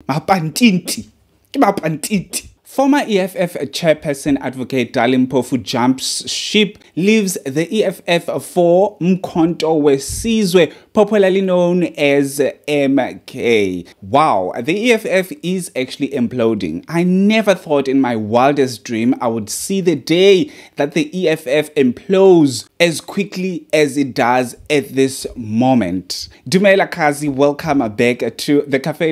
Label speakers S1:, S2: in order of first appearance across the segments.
S1: Mapantiti. Former EFF chairperson Advocate Dali Mpofu jumps ship, leaves the EFF for uMkhonto Wesizwe, popularly known as MK. Wow, the EFF is actually imploding. I never thought in my wildest dream I would see the day that the EFF implodes as quickly as it does at this moment. Dumela Kazi, welcome back to the cafe.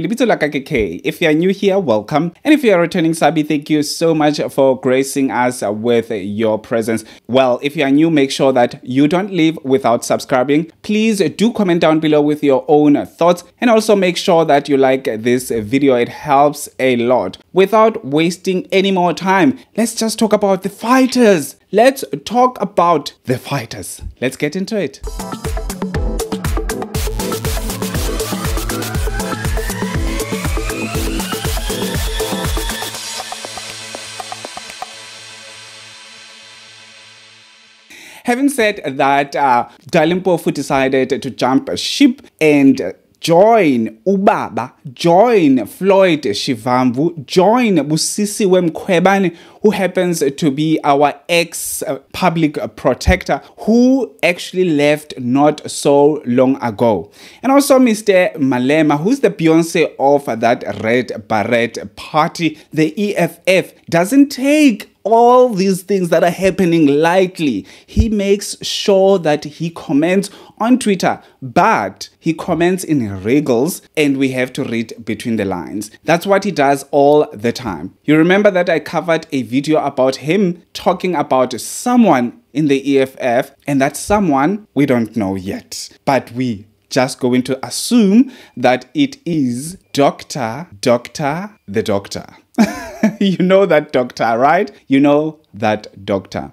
S1: If you are new here, welcome. And if you are returning Sabi, thank you so much for gracing us with your presence. Well, if you are new, make sure that you don't leave without subscribing. Please do comment down below with your own thoughts, and also make sure that you like this video. It helps a lot. Without wasting any more time, let's just talk about the fighters. Let's talk about the fighters. Let's get into it. Having said that, Dali Mpofu decided to jump ship and join Ubaba, join Floyd Shivambu, join Busisiwe Mkhwebane, who happens to be our ex-public protector, who actually left not so long ago. And also Mr. Malema, who's the Beyonce of that Red Beret party. The EFF doesn't take all these things that are happening lightly. He makes sure that he comments on Twitter, but he comments in wriggles and we have to read between the lines. That's what he does all the time. You remember that I covered a video about him talking about someone in the EFF, and that someone we don't know yet, but we just going to assume that it is the doctor. You know that doctor, right? You know that doctor.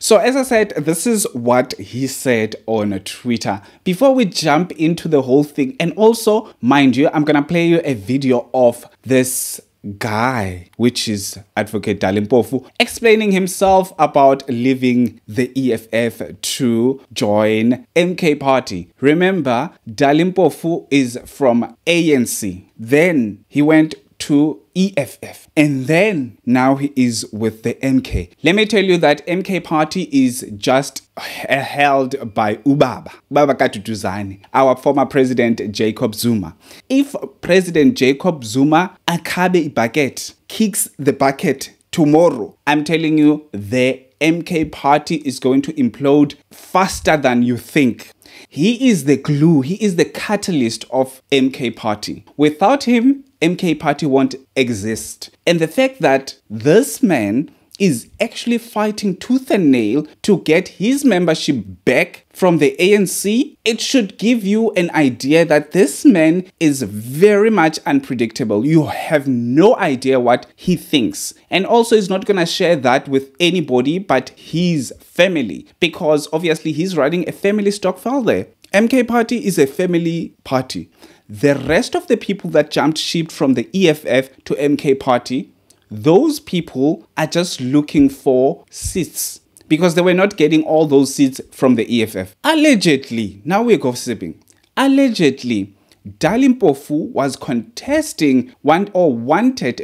S1: So as I said, this is what he said on Twitter. Before we jump into the whole thing, and also, mind you, I'm gonna play you a video of this guy, which is Advocate Dali Mpofu, explaining himself about leaving the EFF to join MK party. Remember, Dali Mpofu is from ANC. Then he went to EFF, and then now he is with the MK. Let me tell you that MK party is just held by Ubaba Katutuzani, our former president Jacob Zuma. If President Jacob Zuma akabe bucket kicks the bucket tomorrow, I'm telling you, the MK party is going to implode faster than you think. He is the glue, he is the catalyst of MK party. Without him, MK party won't exist. And the fact that this man is actually fighting tooth and nail to get his membership back from the ANC, it should give you an idea that this man is very much unpredictable. You have no idea what he thinks. And also is not going to share that with anybody but his family, because obviously he's running a family stokvel there. MK party is a family party. The rest of the people that jumped ship from the EFF to MK party, those people are just looking for seats because they were not getting all those seats from the EFF. Allegedly, now we're gossiping. Allegedly, Dali Mpofu was contesting, wanted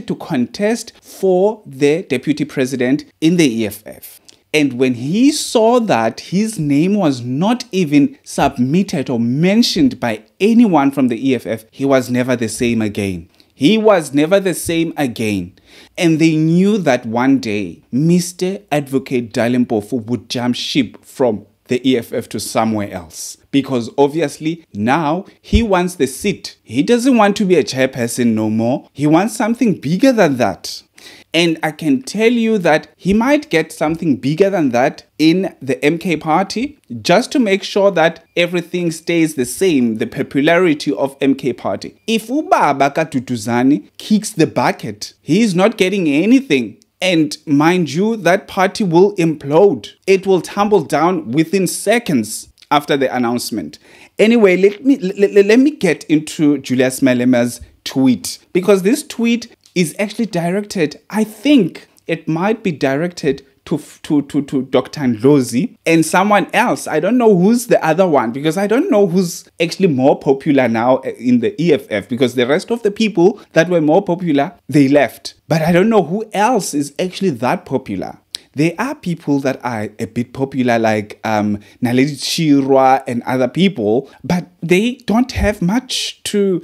S1: to contest for the deputy president in the EFF. And when he saw that his name was not even submitted or mentioned by anyone from the EFF, he was never the same again. He was never the same again. And they knew that one day, Mr. Advocate Dali Mpofu would jump ship from the EFF to somewhere else. Because obviously now he wants the seat. He doesn't want to be a chairperson no more. He wants something bigger than that. And I can tell you that he might get something bigger than that in the MK party, just to make sure that everything stays the same, the popularity of MK party. If Ubaba Katutuzani kicks the bucket, he is not getting anything. And mind you, that party will implode. It will tumble down within seconds after the announcement. Anyway, let me get into Julius Malema's tweet, because this tweet is actually directed, I think it might be directed to Dr. Ndlozi and someone else. I don't know who's the other one, because I don't know who's actually more popular now in the EFF, because the rest of the people that were more popular, they left. But I don't know who else is actually that popular. There are people that are a bit popular, like Naledi Chirwa and other people, but they don't have much to.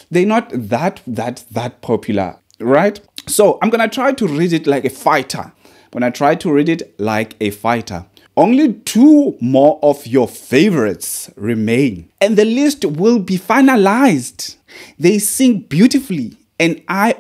S1: They're not that popular, right? So I'm gonna try to read it like a fighter. Only 2 more of your favorites remain, and the list will be finalized. They sing beautifully, and are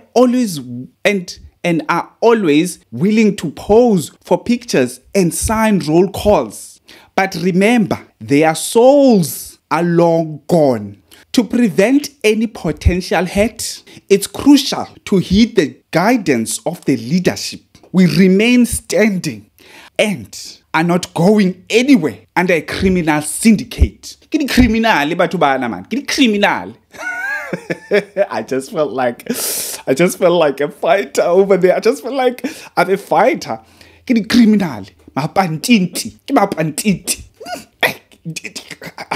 S1: always willing to pose for pictures and sign roll calls. But remember, their souls are long gone. To prevent any potential hurt, it's crucial to heed the guidance of the leadership. We remain standing and are not going anywhere under a criminal syndicate. Criminal. I just felt like a fighter over there. I just felt like I'm a fighter. Criminal. I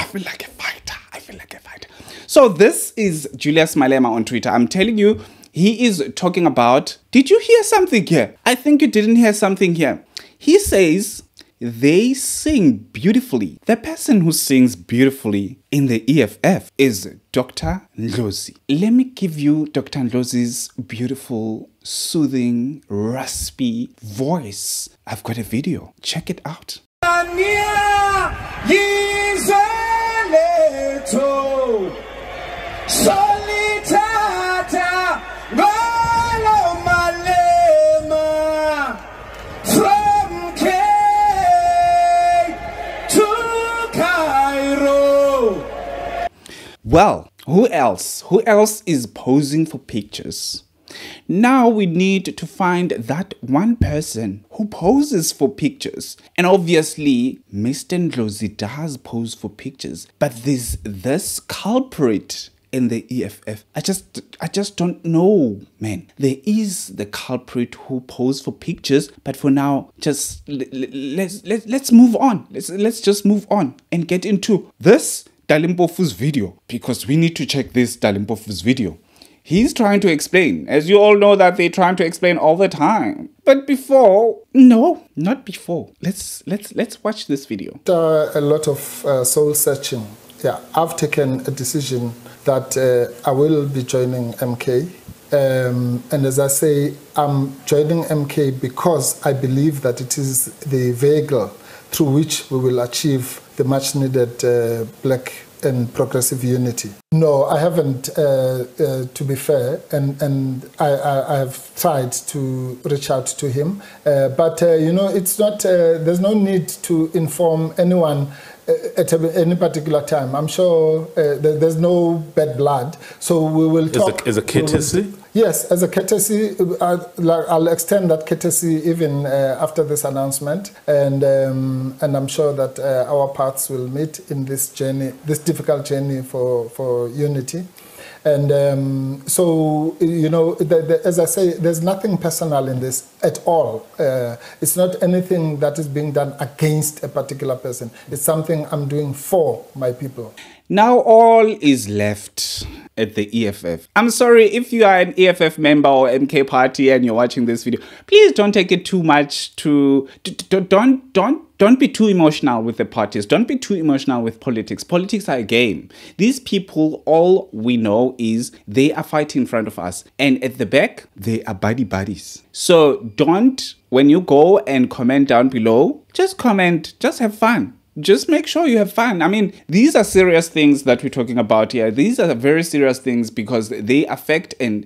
S1: feel like a fighter. So this is Julius Malema on Twitter. I'm telling you, he is talking about, did you hear something here? I think you didn't hear something here. He says they sing beautifully. The person who sings beautifully in the EFF is Dr. Ndlozi. Let me give you Dr. Ndlozi's beautiful, soothing, raspy voice. I've got a video. Check it out. Well, who else? Who else is posing for pictures? Now we need to find that one person who poses for pictures. And obviously, Mr. Ndlozi does pose for pictures. But there's this culprit in the EFF. I just don't know, man. There is the culprit who posed for pictures, but for now, just let's move on. Let's just move on and get into this Dali Mpofu's video, because we need to check this Dali Mpofu's video. He's trying to explain, as you all know that they're trying to explain all the time. But before, no, not before. Let's watch this video.
S2: A lot of soul searching. Yeah, I've taken a decision that I will be joining MK. And as I say, I'm joining MK because I believe that it is the vehicle through which we will achieve the much needed black and progressive unity. No, I haven't, to be fair, and I have tried to reach out to him, but you know, it's not, there's no need to inform anyone at any particular time. I'm sure there's no bad blood, so we will talk.
S3: As a courtesy?
S2: Yes, as a courtesy, I'll extend that courtesy even after this announcement, and I'm sure that our paths will meet in this journey, this difficult journey for unity. And so, you know, as I say, there's nothing personal in this at all. It's not anything that is being done against a particular person. It's something I'm doing for my people.
S1: Now all is left at the EFF. I'm sorry if you are an EFF member or MK party and you're watching this video. Please don't take it too much to don't be too emotional with the parties. Don't be too emotional with politics. Politics are a game. These people, all we know is they are fighting in front of us. And at the back, they are buddies. So don't, when you go and comment down below, just comment, just have fun. Just make sure you have fun. I mean, these are serious things that we're talking about here. These are very serious things because they affect us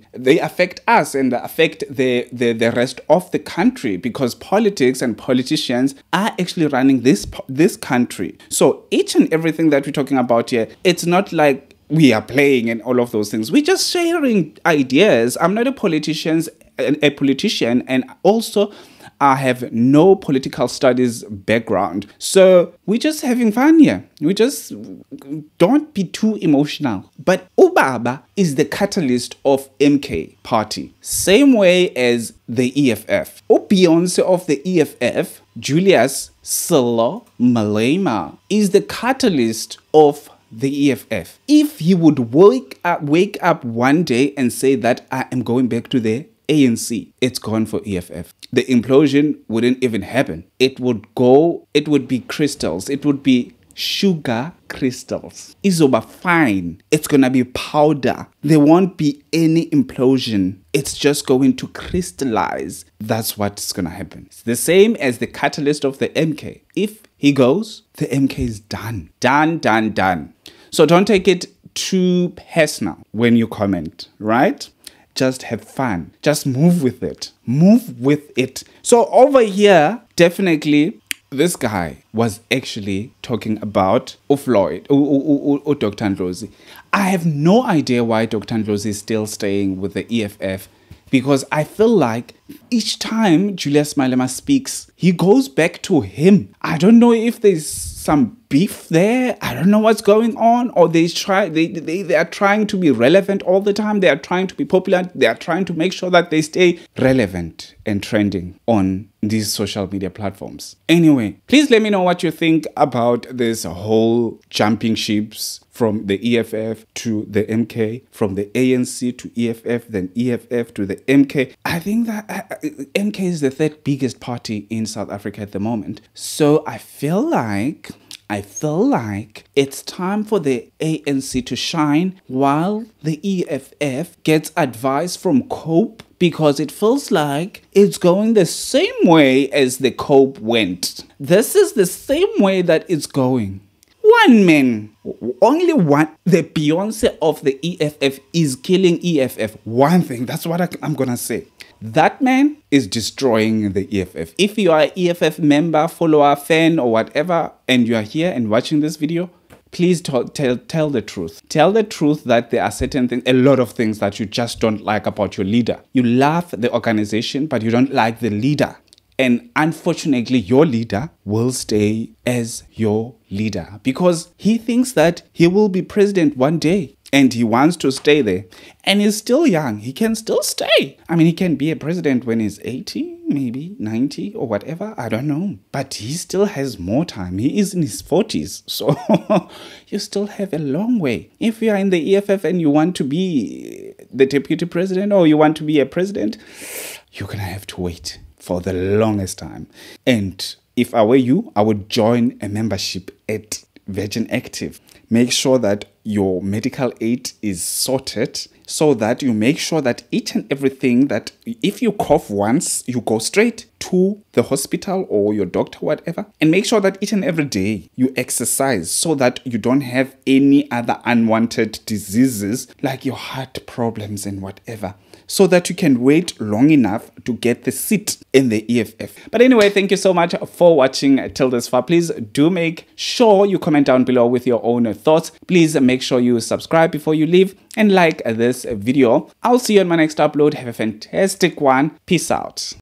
S1: and they affect the rest of the country, because politics and politicians are actually running this country. So each and everything that we're talking about here, it's not like we are playing and all of those things. We're just sharing ideas. I'm not a politician, and also I have no political studies background. So we're just having fun here. We just don't be too emotional. But uBaba is the catalyst of MK party. Same way as the EFF. Beyonce of the EFF, Julius Malema, is the catalyst of the EFF. If he would wake up one day and say that I am going back to the ANC, it's gone for EFF. The implosion wouldn't even happen. It would be crystals. It would be sugar crystals. Izoba fine. It's gonna be powder. There won't be any implosion. It's just going to crystallize. That's what's gonna happen. It's the same as the catalyst of the MK. If he goes, the MK is done. Done. So don't take it too personal when you comment, right? Just have fun. Just move with it. Move with it. So over here, definitely, this guy was actually talking about Floyd, Dr. Ndlozi. I have no idea why Dr. Ndlozi is still staying with the EFF, because I feel like each time Julius Malema speaks, he goes back to him. I don't know if there's some beef there. I don't know what's going on, or they are trying to be relevant all the time. They are trying to be popular. They are trying to make sure that they stay relevant and trending on these social media platforms. Anyway, please let me know what you think about this whole jumping ships from the EFF to the MK, from the ANC to EFF, then EFF to the MK. I think that MK is the third biggest party in South Africa at the moment. So I feel like it's time for the ANC to shine while the EFF gets advice from COPE, because it feels like it's going the same way as the COPE went. This is the same way that it's going. One man, only one, the Beyonce of the EFF is killing EFF. One thing, that's what I'm gonna say. That man is destroying the EFF. If you are an EFF member, follower, fan, or whatever, and you are here and watching this video, please tell the truth. Tell the truth that there are certain things, a lot of things that you just don't like about your leader. You love the organization, but you don't like the leader. And unfortunately, your leader will stay as your leader because he thinks that he will be president one day and he wants to stay there. And he's still young. He can still stay. I mean, he can be a president when he's 80, maybe 90 or whatever. I don't know. But he still has more time. He is in his 40s. So you still have a long way. If you are in the EFF and you want to be the deputy president or you want to be a president, you're going to have to wait for the longest time. And if I were you, I would join a membership at Virgin Active. Make sure that your medical aid is sorted so that you make sure that each and everything that if you cough once, you go straight to the hospital or your doctor, whatever, and make sure that each and every day you exercise so that you don't have any other unwanted diseases like your heart problems and whatever, so that you can wait long enough to get the seat in the EFF. But anyway, thank you so much for watching till this far. Please do make sure you comment down below with your own thoughts. Please make sure you subscribe before you leave and like this video. I'll see you on my next upload. Have a fantastic one. Peace out.